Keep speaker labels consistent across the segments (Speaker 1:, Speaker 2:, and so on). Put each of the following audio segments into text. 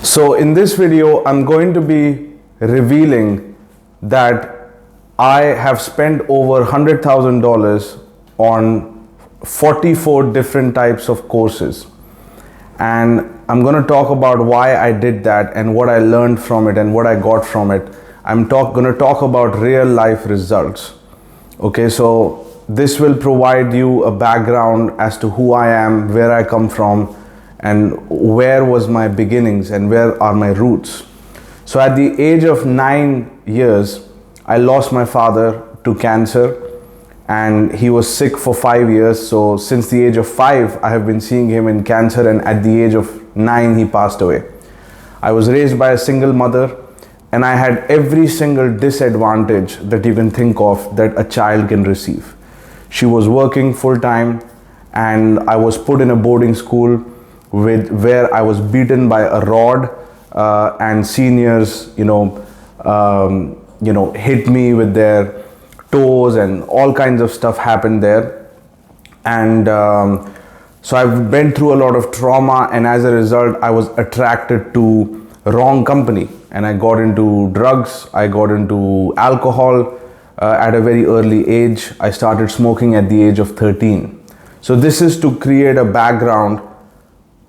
Speaker 1: So in this video, I'm going to be revealing that I have spent over $100,000 on 44 different types of courses. And I'm going to talk about why I did that and what I learned from it and what I got from it. I'm going to talk about real life results. Okay, so this will provide you a background as to who I am, where I come from, and where was my beginnings and where are my roots. So at the age of 9 years, I lost my father to cancer, and he was sick for 5 years. So since the age of 5, I have been seeing him in cancer, and at the age of 9, he passed away. I was raised by a single mother, and I had every single disadvantage that you can think of that a child can receive. She was working full time, and I was put in a boarding school where I was beaten by a rod, and seniors, hit me with their toes, and all kinds of stuff happened there. And so I've been through a lot of trauma, and as a result, I was attracted to wrong company, and I got into drugs, I got into alcohol at a very early age. I started smoking at the age of 13. So this is to create a background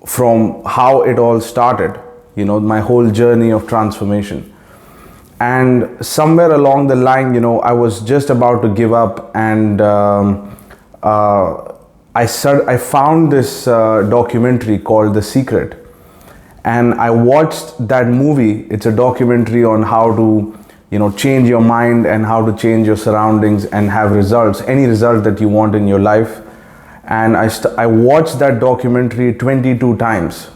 Speaker 1: from how it all started, my whole journey of transformation. And somewhere along the line, I was just about to give up, and I found this documentary called The Secret. And I watched that movie. It's a documentary on how to, change your mind and how to change your surroundings and have results, any result that you want in your life. And I watched that documentary 22 times,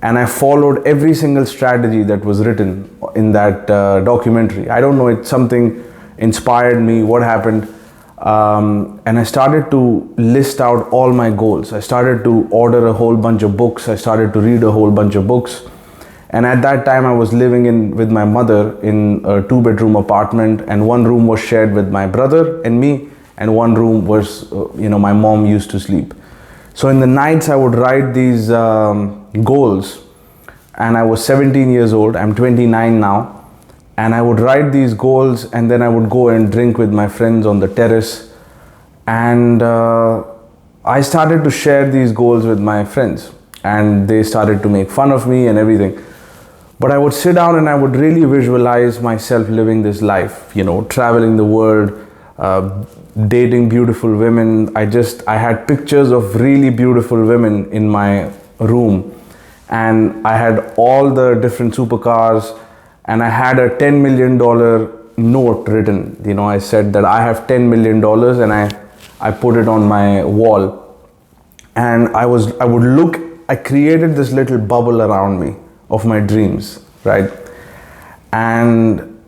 Speaker 1: and I followed every single strategy that was written in that documentary. I don't know, it's something inspired me, what happened. And I started to list out all my goals. I started to order a whole bunch of books. I started to read a whole bunch of books. And at that time, I was living with my mother in a 2-bedroom apartment, and one room was shared with my brother and me, and one room was, my mom used to sleep. So in the nights, I would write these goals, and I was 17 years old. I'm 29 now. And I would write these goals, and then I would go and drink with my friends on the terrace. And I started to share these goals with my friends, and they started to make fun of me and everything. But I would sit down and I would really visualize myself living this life, traveling the world, dating beautiful women. I had pictures of really beautiful women in my room, and I had all the different supercars. And I had a $10 million note written. I said that I have $10 million, and I put it on my wall. And I created this little bubble around me of my dreams, right? And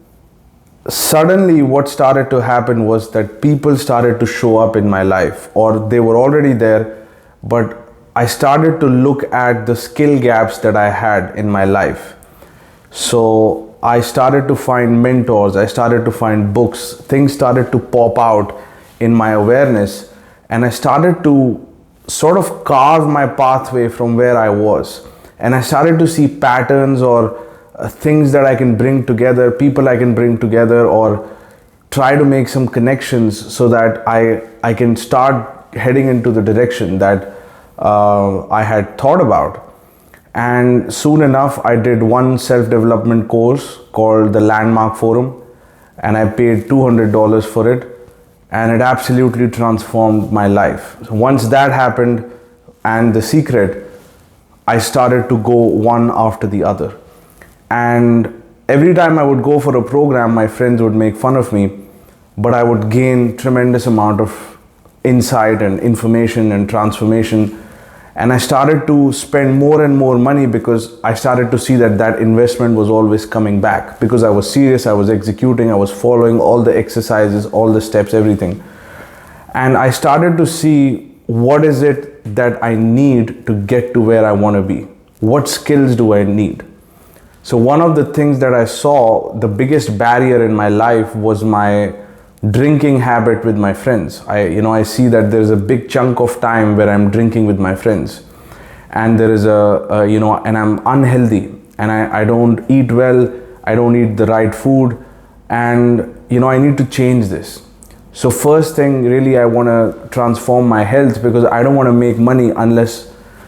Speaker 1: suddenly what started to happen was that people started to show up in my life, or they were already there, but I started to look at the skill gaps that I had in my life. So I started to find mentors, I started to find books, things started to pop out in my awareness, and I started to sort of carve my pathway from where I was. And I started to see patterns or things that I can bring together, people I can bring together, or try to make some connections so that I can start heading into the direction that I had thought about. And soon enough, I did one self-development course called the Landmark Forum, and I paid $200 for it, and it absolutely transformed my life. So once that happened, and The Secret, I started to go one after the other. And every time I would go for a program, my friends would make fun of me, but I would gain tremendous amount of insight and information and transformation. And I started to spend more and more money because I started to see that investment was always coming back, because I was serious, I was executing, I was following all the exercises, all the steps, everything. And I started to see, what is it that I need to get to where I want to be? What skills do I need? So one of the things that I saw, the biggest barrier in my life was my drinking habit with my friends. I see that there's a big chunk of time where I'm drinking with my friends, and there is and I'm unhealthy. and I don't eat well, I don't eat the right food, and I need to change this. So first thing, really, I want to transform my health, because I don't want to make money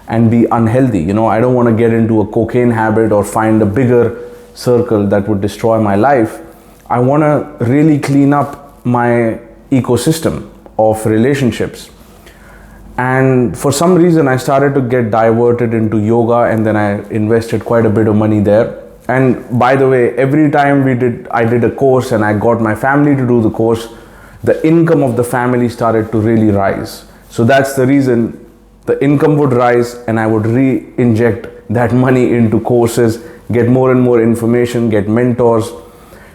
Speaker 1: and be unhealthy. I don't want to get into a cocaine habit or find a bigger circle that would destroy my life. I want to really clean up my ecosystem of relationships. And for some reason, I started to get diverted into yoga, and then I invested quite a bit of money there. And by the way, every time I did a course and I got my family to do the course, the income of the family started to really rise. So that's the reason the income would rise, and I would re-inject that money into courses, get more and more information, get mentors.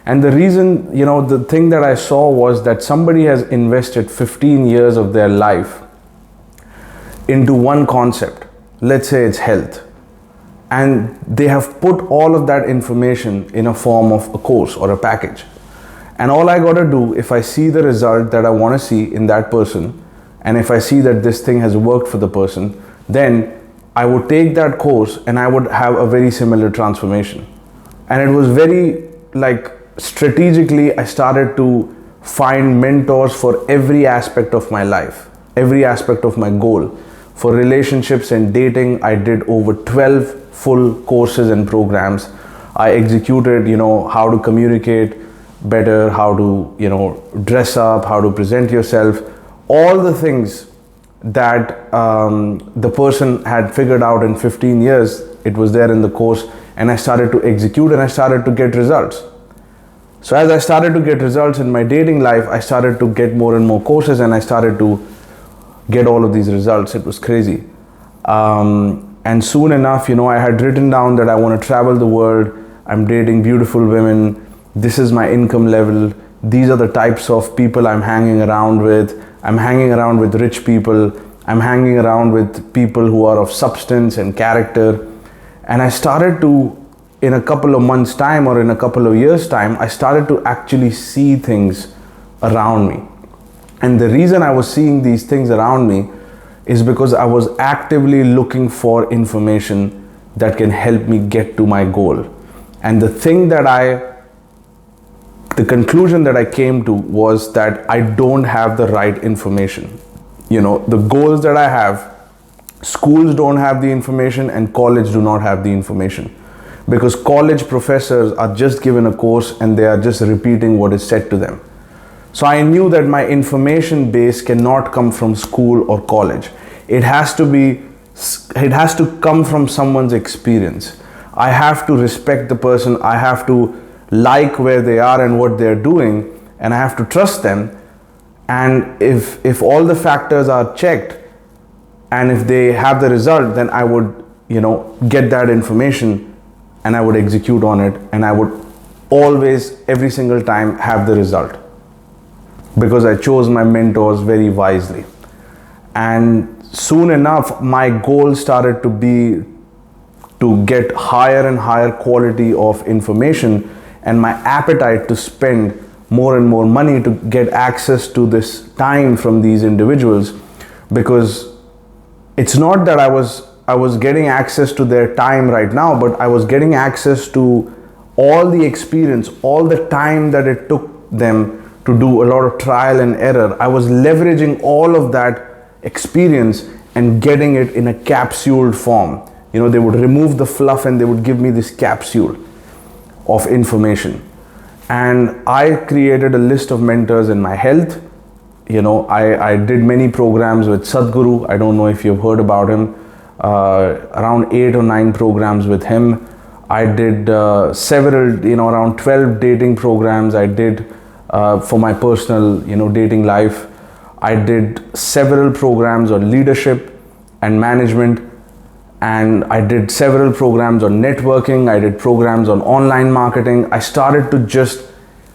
Speaker 1: And the reason, the thing that I saw was that somebody has invested 15 years of their life into one concept. Let's say it's health. And they have put all of that information in a form of a course or a package. And all I got to do, if I see the result that I want to see in that person, and if I see that this thing has worked for the person, then I would take that course and I would have a very similar transformation. And it was very strategically, I started to find mentors for every aspect of my life, every aspect of my goal. For relationships and dating, I did over 12 full courses and programs. I executed, how to communicate better, how to, dress up, how to present yourself, all the things that the person had figured out in 15 years, it was there in the course, and I started to execute and I started to get results. So as I started to get results in my dating life, I started to get more and more courses, and I started to get all of these results. It was crazy. And soon enough, I had written down that I want to travel the world. I'm dating beautiful women. This is my income level. These are the types of people I'm hanging around with. I'm hanging around with rich people. I'm hanging around with people who are of substance and character. And I started to, in a couple of months' time or in a couple of years' time, I started to actually see things around me. And the reason I was seeing these things around me is because I was actively looking for information that can help me get to my goal. And the conclusion that I came to was that I don't have the right information. The goals that I have, schools don't have the information and college do not have the information. Because college professors are just given a course and they are just repeating what is said to them. So I knew that my information base cannot come from school or college. It has to come from someone's experience. I have to respect the person. I have to like where they are and what they're doing, and I have to trust them. And if all the factors are checked and if they have the result, then I would, get that information and I would execute on it, and I would always, every single time, have the result. Because I chose my mentors very wisely. And soon enough, my goal started to be to get higher and higher quality of information, and my appetite to spend more and more money to get access to this time from these individuals. Because it's not that I was getting access to their time right now, but I was getting access to all the experience, all the time that it took them to do a lot of trial and error. I was leveraging all of that experience and getting it in a capsuled form. They would remove the fluff and they would give me this capsule of information. And I created a list of mentors in my health. I did many programs with Sadhguru. I don't know if you've heard about him. Around 8 or 9 programs with him. I did several, around 12 dating programs I did for my personal, dating life. I did several programs on leadership and management, and I did several programs on networking. I did programs on online marketing. I started to just,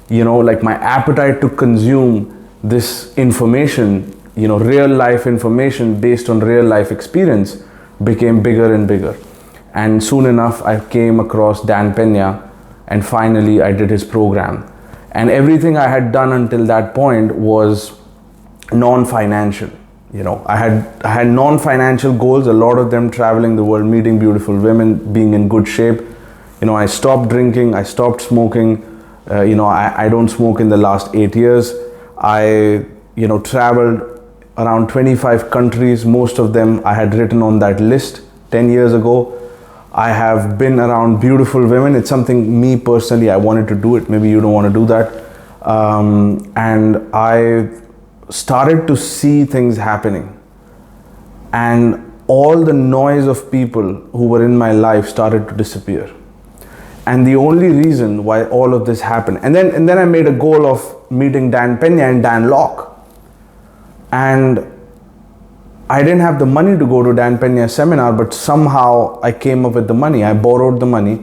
Speaker 1: my appetite to consume this information, real life information based on real life experience became bigger and bigger. And soon enough, I came across Dan Pena, and finally I did his program. And everything I had done until that point was non-financial. I had non-financial goals, a lot of them traveling the world, meeting beautiful women, being in good shape, I stopped drinking, I stopped smoking. I don't smoke in the last 8 years. I, traveled around 25 countries. Most of them I had written on that list 10 years ago. I have been around beautiful women. It's something me personally, I wanted to do it. Maybe you don't want to do that. And I started to see things happening. And all the noise of people who were in my life started to disappear. And the only reason why all of this happened, and then I made a goal of meeting Dan Pena and Dan Locke. And I didn't have the money to go to Dan Pena's seminar, but somehow I came up with the money. I borrowed the money.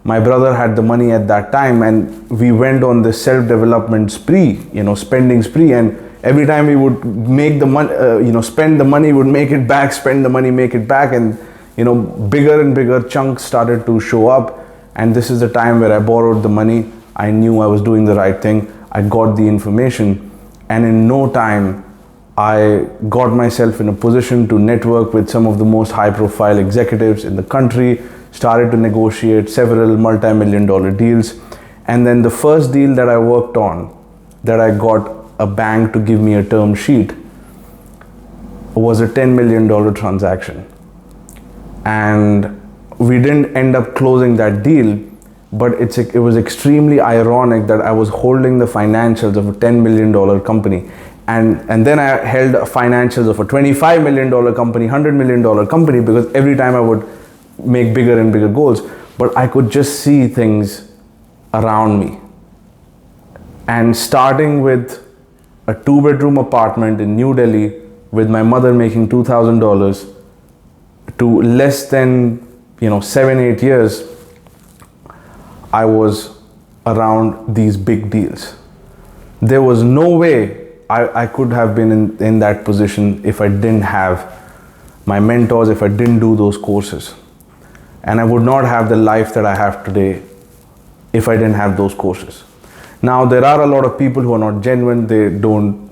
Speaker 1: My brother had the money at that time, and we went on this self-development spree, spending spree. And every time we would make the money, spend the money, would make it back, spend the money, make it back. And, bigger and bigger chunks started to show up. And this is the time where I borrowed the money. I knew I was doing the right thing. I got the information. And in no time, I got myself in a position to network with some of the most high-profile executives in the country, started to negotiate several multi-million-dollar deals. And then the first deal that I worked on, that I got a bank to give me a term sheet, was a $10 million transaction. And we didn't end up closing that deal, but it was extremely ironic that I was holding the financials of a $10 million company. And then I held financials of a $25 million company, $100 million company, because every time I would make bigger and bigger goals, but I could just see things around me. And starting with a 2-bedroom apartment in New Delhi with my mother making $2,000 to less than 7-8 years, I was around these big deals. There was no way I could have been in that position if I didn't have my mentors, if I didn't do those courses. And I would not have the life that I have today if I didn't have those courses. Now, there are a lot of people who are not genuine. They don't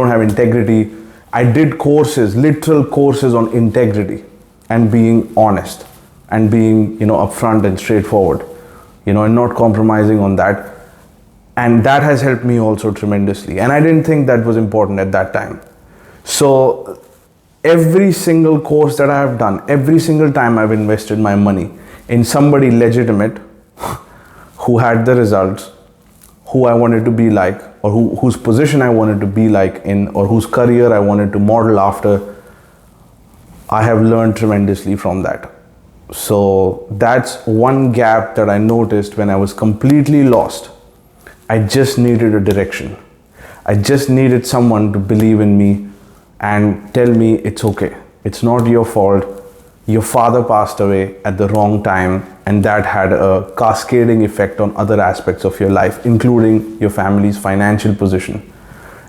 Speaker 1: have integrity. I did courses, literal courses on integrity and being honest and being, upfront and straightforward, and not compromising on that. And that has helped me also tremendously. And I didn't think that was important at that time. So every single course that I have done, every single time I've invested my money in somebody legitimate who had the results, who I wanted to be like, or whose position I wanted to be like in, or whose career I wanted to model after, I have learned tremendously from that. So that's one gap that I noticed when I was completely lost. I just needed a direction. I just needed someone to believe in me and tell me it's okay. It's not your fault. Your father passed away at the wrong time, and that had a cascading effect on other aspects of your life, including your family's financial position.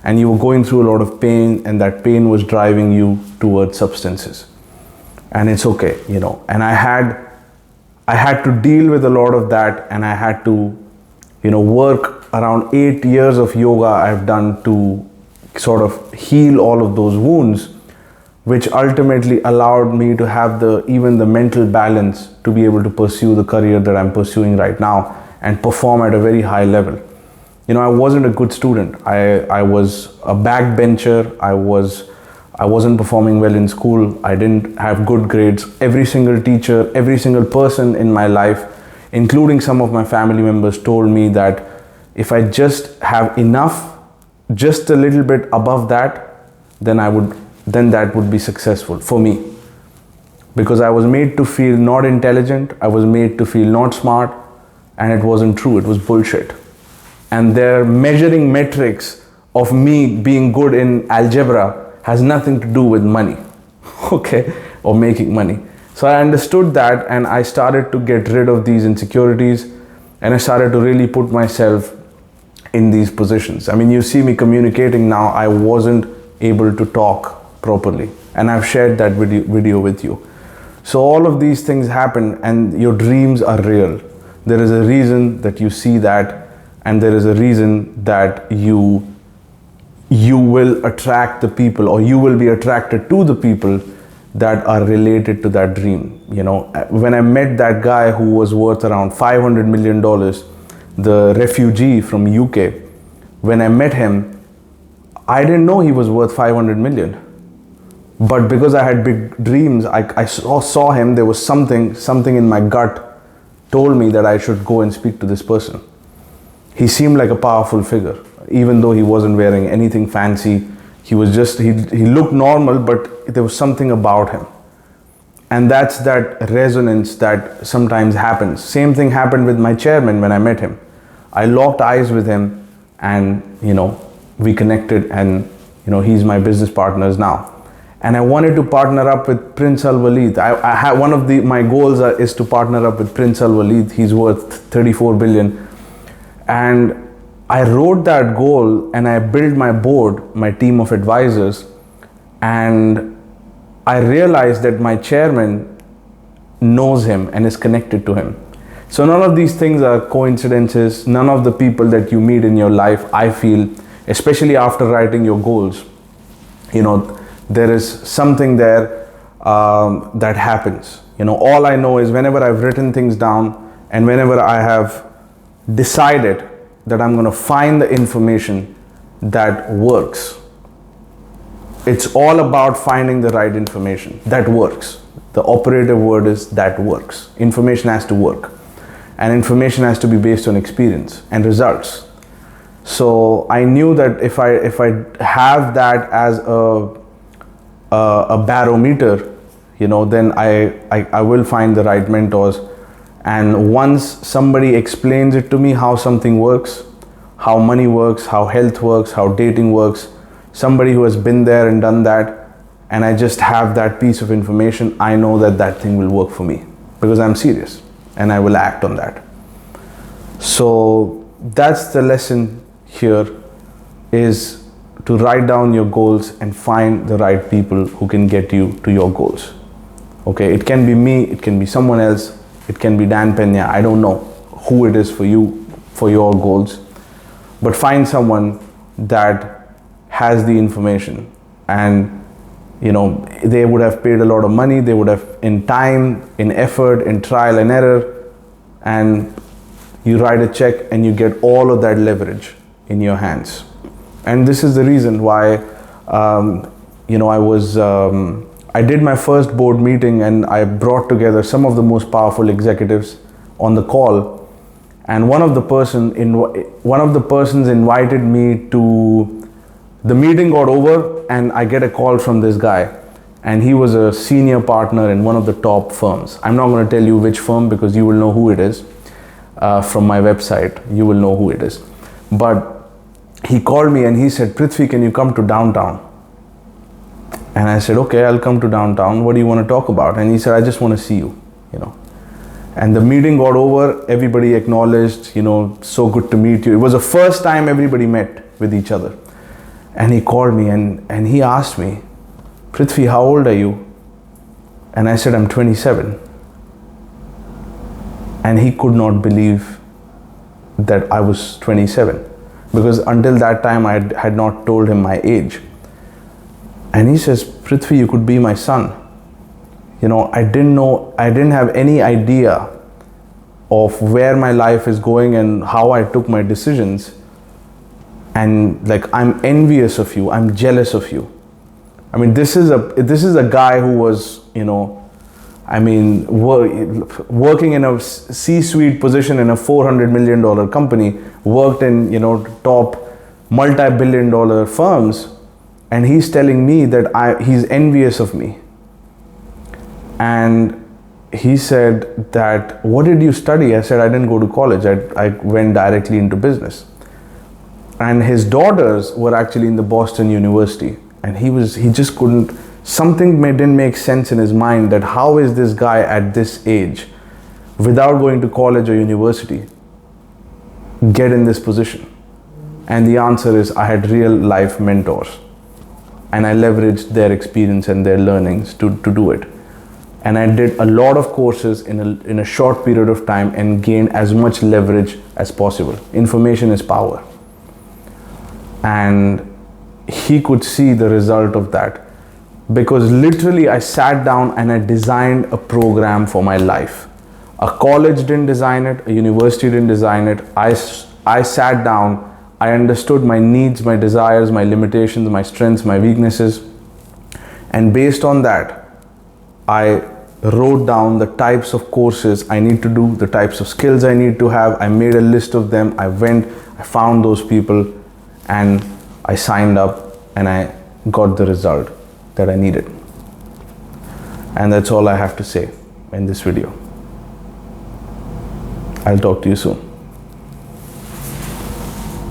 Speaker 1: And you were going through a lot of pain, and that pain was driving you towards substances. And it's okay, And I had to deal with a lot of that, and I had to, work. Around 8 years of yoga I've done to sort of heal all of those wounds, which ultimately allowed me to have even the mental balance to be able to pursue the career that I'm pursuing right now and perform at a very high level. I wasn't a good student. I was a backbencher. I wasn't performing well in school. I didn't have good grades. Every single teacher, every single person in my life, including some of my family members, told me that if I just have enough, just a little bit above that, then that would be successful for me. Because I was made to feel not intelligent, I was made to feel not smart, and it wasn't true, it was bullshit. And their measuring metrics of me being good in algebra has nothing to do with money, okay, or making money. So I understood that, and I started to get rid of these insecurities, and I started to really put myself in these positions. I mean, you see me communicating now. I wasn't able to talk properly, and I've shared that video with you. So all of these things happen, and your dreams are real. There is a reason that you see that, and there is a reason that you will attract the people, or you will be attracted to the people that are related to that dream. When I met that guy who was worth around $500 million, the refugee from UK, when I met him, I didn't know he was worth 500 million. But because I had big dreams, I saw him, there was something in my gut told me that I should go and speak to this person. He seemed like a powerful figure, even though he wasn't wearing anything fancy. He looked normal, but there was something about him. And that's that resonance that sometimes happens. Same thing happened with my chairman when I met him. I locked eyes with him and, we connected, and, he's my business partners now. And I wanted to partner up with Prince Al Walid. I have one of my goals is to partner up with Prince Al Walid. He's worth 34 billion. And I wrote that goal and I built my board, my team of advisors, and I realized that my chairman knows him and is connected to him. So none of these things are coincidences. None of the people that you meet in your life, I feel, especially after writing your goals, there is something there that happens. All I know is whenever I've written things down and whenever I have decided that I'm going to find the information that works. It's all about finding the right information that works. The operative word is that works. Information has to work, and information has to be based on experience and results. So I knew that if I have that as a barometer, then I will find the right mentors. And once somebody explains it to me how something works, how money works, how health works, how dating works, somebody who has been there and done that, and I just have that piece of information, I know that that thing will work for me because I'm serious and I will act on that. So that's the lesson here, is to write down your goals and find the right people who can get you to your goals. Okay, it can be me, it can be someone else, it can be Dan Pena. I don't know who it is for you, for your goals, but find someone that has the information, and they would have paid a lot of money, they would have, in time, in effort, in trial and error, and you write a check and you get all of that leverage in your hands. And this is the reason why I did my first board meeting and I brought together some of the most powerful executives on the call, and one of the persons invited me to the meeting. Got over and I get a call from this guy, and he was a senior partner in one of the top firms. I'm not going to tell you which firm because you will know who it is. From my website, you will know who it is. But he called me and he said, "Prithvi, can you come to downtown?" And I said, "Okay, I'll come to downtown. What do you want to talk about?" And he said, "I just want to see you, And the meeting got over. Everybody acknowledged, "So good to meet you." It was the first time everybody met with each other. And he called me and he asked me, "Prithvi, how old are you?" And I said, "I'm 27. And he could not believe that I was 27, because until that time I had not told him my age. And he says, "Prithvi, you could be my son." I didn't have any idea of where my life is going and how I took my decisions. And I'm envious of you, I'm jealous of you. I mean, this is a guy who was, working in a C-suite position in a $400 million company, worked in, top multi-billion-dollar firms, and he's telling me that he's envious of me. And he said that, "What did you study?" I said, "I didn't go to college. I went directly into business." And his daughters were actually in the Boston University, and he just couldn't, something didn't make sense in his mind, that how is this guy at this age, without going to college or university, get in this position? And the answer is, I had real life mentors, and I leveraged their experience and their learnings to do it. And I did a lot of courses in a short period of time and gained as much leverage as possible. Information is power. And he could see the result of that. because literally I sat down and I designed a program for my life. A college didn't design it, a university didn't design it. I sat down, I understood my needs, my desires, my limitations, my strengths, my weaknesses, and based on that, I wrote down the types of courses I need to do, the types of skills I need to have. I made a list of them. I went, I found those people, and I signed up, and I got the result that I needed. And that's all I have to say in this video. I'll talk to you soon.